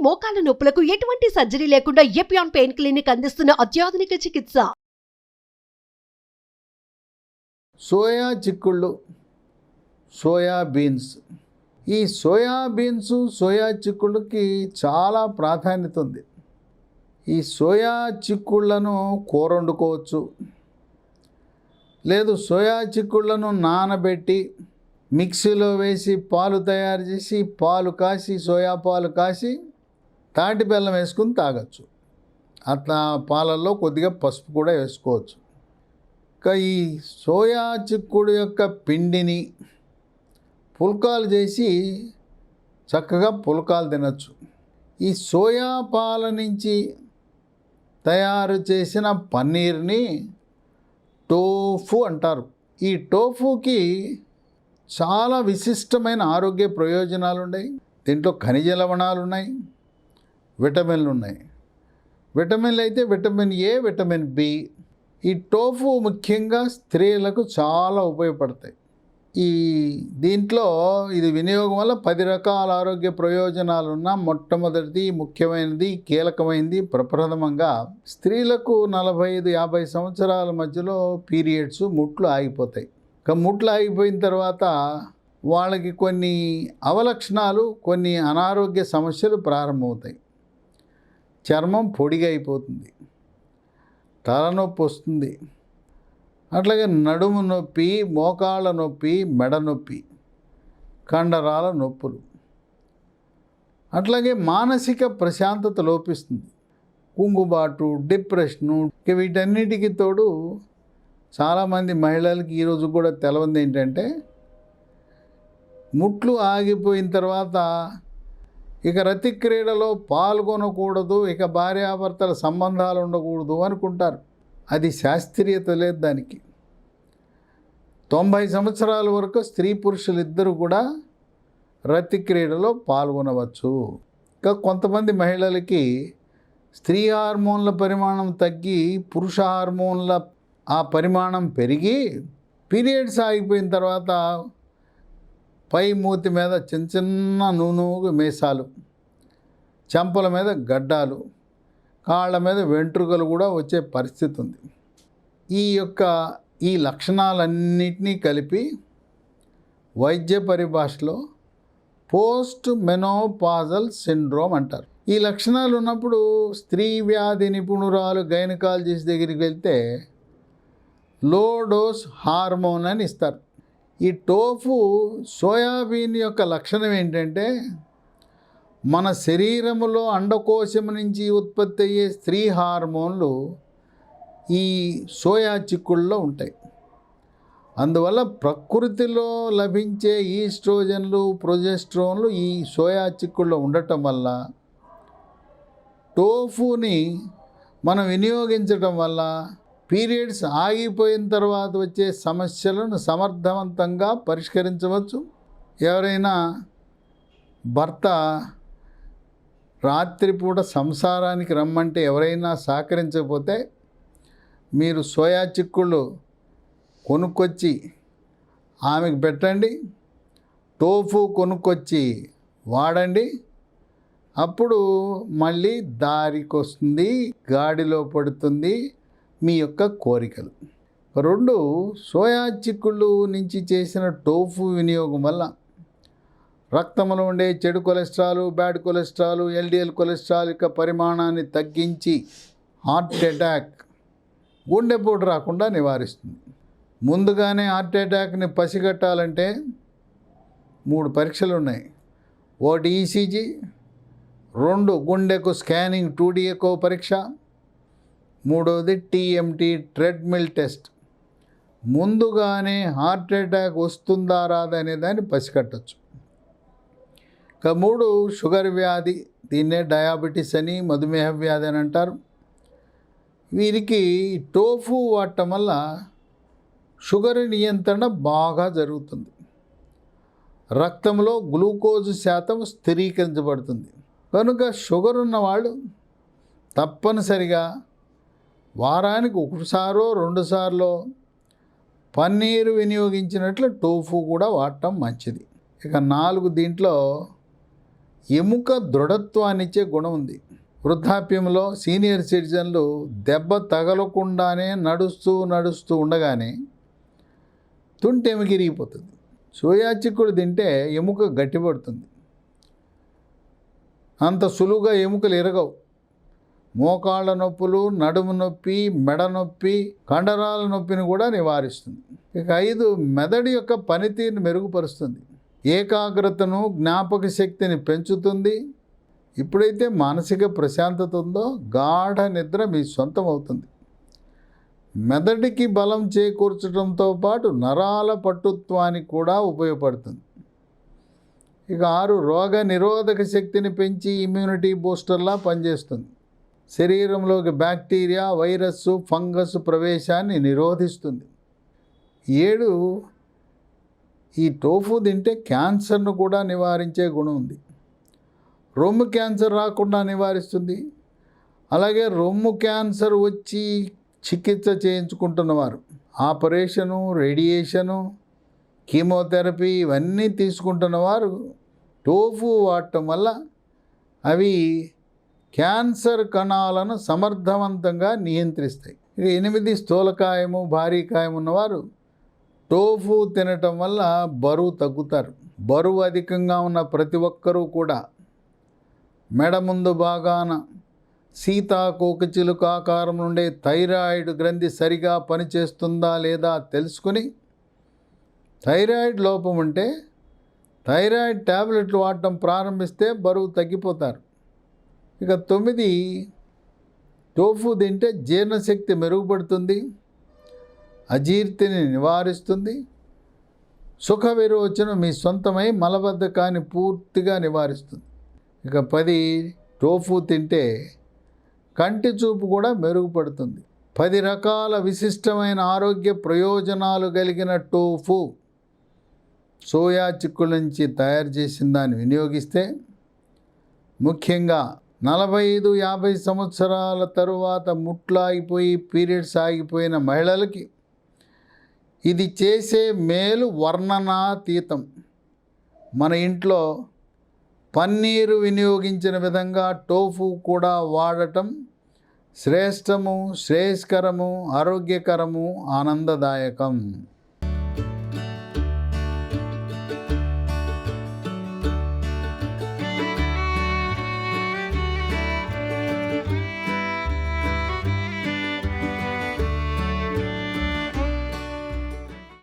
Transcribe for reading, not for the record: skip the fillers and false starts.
మోకాల నొప్పులకు ఎటువంటి సర్జరీ లేకుండా ఎపియాన్ పెయిన్ క్లినిక్ అందిస్తున్న అత్యాధునిక చికిత్స. సోయా చిక్కుళ్ళు, సోయా బీన్స్. ఈ సోయా బీన్స్, సోయా చిక్కుళ్ళకి చాలా ప్రాధాన్యత ఉంది. ఈ సోయా చిక్కుళ్ళను కూర వండుకోవచ్చు, లేదు సోయా చిక్కుళ్ళను నానబెట్టి మిక్సీలో వేసి పాలు తయారు చేసి పాలు కాసి సోయా పాలు కాసి తాటి బెల్లం వేసుకుని తాగొచ్చు. అట్లా పాలల్లో కొద్దిగా పసుపు కూడా వేసుకోవచ్చు. ఇంకా ఈ సోయా చిక్కుడు యొక్క పిండిని పుల్కాలు చేసి చక్కగా పుల్కాలు తినచ్చు. ఈ సోయా పాల నుంచి తయారు చేసిన పన్నీర్ని టోఫు అంటారు. ఈ టోఫుకి చాలా విశిష్టమైన ఆరోగ్య ప్రయోజనాలు ఉన్నాయి. దీంట్లో ఖనిజ లవణాలు ఉన్నాయి, విటమిన్లు ఉన్నాయి. విటమిన్లు అయితే విటమిన్ ఏ, విటమిన్ బి. ఈ టోఫు ముఖ్యంగా స్త్రీలకు చాలా ఉపయోగపడతాయి. దీంట్లో ఇది వినియోగం వల్ల 10 రకాల ఆరోగ్య ప్రయోజనాలు ఉన్న మొట్టమొదటిది, ముఖ్యమైనది, కీలకమైనది, ప్రప్రథమంగా స్త్రీలకు 45-50 సంవత్సరాల మధ్యలో పీరియడ్స్, ముట్లు ఆగిపోతాయి. ఇక ముట్లు ఆగిపోయిన తర్వాత వాళ్ళకి కొన్ని అవలక్షణాలు, కొన్ని అనారోగ్య సమస్యలు ప్రారంభమవుతాయి. చర్మం పొడిగా అయిపోతుంది, తలనొప్పి వస్తుంది, అట్లాగే నడుము నొప్పి, మోకాళ్ళ నొప్పి, మెడ నొప్పి, కండరాల నొప్పులు, అట్లాగే మానసిక ప్రశాంతత లోపిస్తుంది, కుంగుబాటు, డిప్రెషను. వీటన్నిటికీ తోడు చాలామంది మహిళలకి ఈరోజు కూడా తెలవంది ఏంటంటే, ముట్లు ఆగిపోయిన తర్వాత ఇక రతి క్రీడలో పాల్గొనకూడదు, ఇక భార్యాభర్తల సంబంధాలు ఉండకూడదు అనుకుంటారు. అది శాస్త్రీయత లేదు దానికి. 90 సంవత్సరాల వరకు స్త్రీ పురుషులు ఇద్దరు కూడా రతి క్రీడలో పాల్గొనవచ్చు. ఇంకా కొంతమంది మహిళలకి స్త్రీ హార్మోన్ల పరిమాణం తగ్గి పురుష హార్మోన్ల ఆ పరిమాణం పెరిగి పీరియడ్స్ ఆగిపోయిన తర్వాత పై మూతి మీద చిన్న చిన్న నూనె మీసాలు, చెంపల మీద గడ్డాలు, కాళ్ళ మీద వెంట్రుకలు కూడా వచ్చే పరిస్థితి ఉంది. ఈ లక్షణాలన్నిటినీ కలిపి వైద్య పరిభాషలో పోస్ట్ మెనోపాజల్ సిండ్రోమ్ అంటారు. ఈ లక్షణాలు ఉన్నప్పుడు స్త్రీ వ్యాధి నిపుణురాలు గైనకాలజిస్ట్ దగ్గరికి వెళ్తే లో డోస్ హార్మోన్ అని ఇస్తారు. ఈ టోఫు సోయాబీన్ యొక్క లక్షణం ఏంటంటే, మన శరీరములో అండకోశం నుంచి ఉత్పత్తి అయ్యే స్త్రీ హార్మోన్లు ఈ సోయా చిక్కుళ్ళలో ఉంటాయి. అందువల్ల ప్రకృతిలో లభించే ఈస్ట్రోజన్లు, ప్రొజెస్ట్రోన్లు ఈ సోయా చిక్కుళ్ళలో ఉండటం వల్ల టోఫుని మనం వినియోగించడం వల్ల పీరియడ్స్ ఆగిపోయిన తర్వాత వచ్చే సమస్యలను సమర్థవంతంగా పరిష్కరించవచ్చు. ఎవరైనా భర్త రాత్రిపూట సంసారానికి రమ్మంటే ఎవరైనా సహకరించకపోతే మీరు సోయా చిక్కుళ్ళు కొనుక్కొచ్చి ఆమెకు పెట్టండి, టోఫు కొనుక్కొచ్చి వాడండి. అప్పుడు మళ్ళీ దారికి వస్తుంది, గాడిలో పడుతుంది మీ యొక్క కోరికలు. 2, సోయా చిక్కుళ్ళు నుంచి చేసిన టోఫు వినియోగం వల్ల రక్తంలో ఉండే చెడు cholesterol, bad cholesterol, LDL cholesterol యొక్క పరిమాణాన్ని తగ్గించి హార్ట్ అటాక్, గుండెపోటు రాకుండా నివారిస్తుంది. ముందుగానే హార్ట్ అటాక్ని పసిగట్టాలంటే 3 పరీక్షలు ఉన్నాయి. 1 ఈసీజీ, 2 గుండెకు స్కానింగ్ 2D ఎకో పరీక్ష, 3వది TMT ట్రెడ్మిల్ టెస్ట్. ముందుగానే హార్ట్ అటాక్ వస్తుందా రాదా అనే దాన్ని పసిగట్టచ్చు. ఇక 3 షుగర్ వ్యాధి, దీన్నే డయాబెటీస్ అని, మధుమేహ వ్యాధి అని అంటారు. వీరికి టోఫు వాడటం వల్ల షుగర్ నియంత్రణ బాగా జరుగుతుంది. రక్తంలో గ్లూకోజ్ శాతం స్థిరీకరించబడుతుంది. కనుక షుగర్ ఉన్నవాళ్ళు తప్పనిసరిగా వారానికి 1 సారో 2 సార్లో పన్నీరు వినియోగించినట్లు టోఫు కూడా వాడటం మంచిది. ఇక 4 దీంట్లో ఎముక దృఢత్వాన్నిచ్చే గుణం ఉంది. వృద్ధాప్యంలో సీనియర్ సిటిజన్లు దెబ్బ తగలకుండానే నడుస్తూ ఉండగానే తుంటి ఎముక ఇరిగిపోతుంది. సోయా చిక్కుడు తింటే ఎముక గట్టిపడుతుంది. అంత సులువుగా ఎముకలు ఎరగవు. మోకాళ్ళ నొప్పులు, నడుము నొప్పి, మెడ నొప్పి, కండరాల నొప్పిని కూడా నివారిస్తుంది. ఇక 5, మెదడు యొక్క పనితీరుని మెరుగుపరుస్తుంది. ఏకాగ్రతను, జ్ఞాపక శక్తిని పెంచుతుంది. ఎప్పుడైతే మానసిక ప్రశాంతత ఉందో గాఢ నిద్ర మీ సొంతం అవుతుంది. మెదడుకి బలం చేకూర్చడంతో పాటు నరాల పట్టుత్వానికి కూడా ఉపయోగపడుతుంది. ఇక 6, రోగ నిరోధక శక్తిని పెంచి ఇమ్యూనిటీ బూస్టర్లా పనిచేస్తుంది. శరీరంలోకి బ్యాక్టీరియా, వైరస్, ఫంగస్ ప్రవేశాన్ని నిరోధిస్తుంది. 7, ఈ టోఫు తింటే క్యాన్సర్ను కూడా నివారించే గుణం ఉంది. రొమ్ము క్యాన్సర్ రాకుండా నివారిస్తుంది. అలాగే రొమ్ము క్యాన్సర్ వచ్చి చికిత్స చేయించుకుంటున్నవారు, ఆపరేషను, రేడియేషను, కీమోథెరపీ ఇవన్నీ తీసుకుంటున్నవారు టోఫు వాడటం వల్ల అవి క్యాన్సర్ కణాలను సమర్థవంతంగా నియంత్రిస్తాయి. ఇక 8, స్థూలకాయము, భారీకాయం ఉన్నవారు టోఫు తినటం వల్ల బరువు తగ్గుతారు. బరువు అధికంగా ఉన్న ప్రతి ఒక్కరూ కూడా మెడ ముందు భాగాన సీతాకోకచిలుక ఆకారం నుండే థైరాయిడ్ గ్రంథి సరిగా పనిచేస్తుందా లేదా తెలుసుకుని, థైరాయిడ్ లోపం ఉంటే థైరాయిడ్ ట్యాబ్లెట్లు వాడటం ప్రారంభిస్తే బరువు తగ్గిపోతారు. ఇక 9, టోఫు తింటే జీర్ణశక్తి మెరుగుపడుతుంది, అజీర్తిని నివారిస్తుంది, సుఖ విరోచనం మీ సొంతమై మలబద్ధకాన్ని పూర్తిగా నివారిస్తుంది. ఇక 10, టోఫు తింటే కంటి చూపు కూడా మెరుగుపడుతుంది. 10 రకాల విశిష్టమైన ఆరోగ్య ప్రయోజనాలు కలిగిన టోఫు సోయా చిక్కుల నుంచి తయారు చేసిన దాన్ని వినియోగిస్తే, ముఖ్యంగా 45-50 సంవత్సరాల తరువాత ముట్లు ఆగిపోయి పీరియడ్స్ ఆగిపోయిన మహిళలకి ఇది చేసే మేలు వర్ణనాతీతం. మన ఇంట్లో పన్నీరు వినియోగించిన విధంగా టోఫు కూడా వాడటం శ్రేష్టము, శ్రేయస్కరము, ఆరోగ్యకరము, ఆనందదాయకం.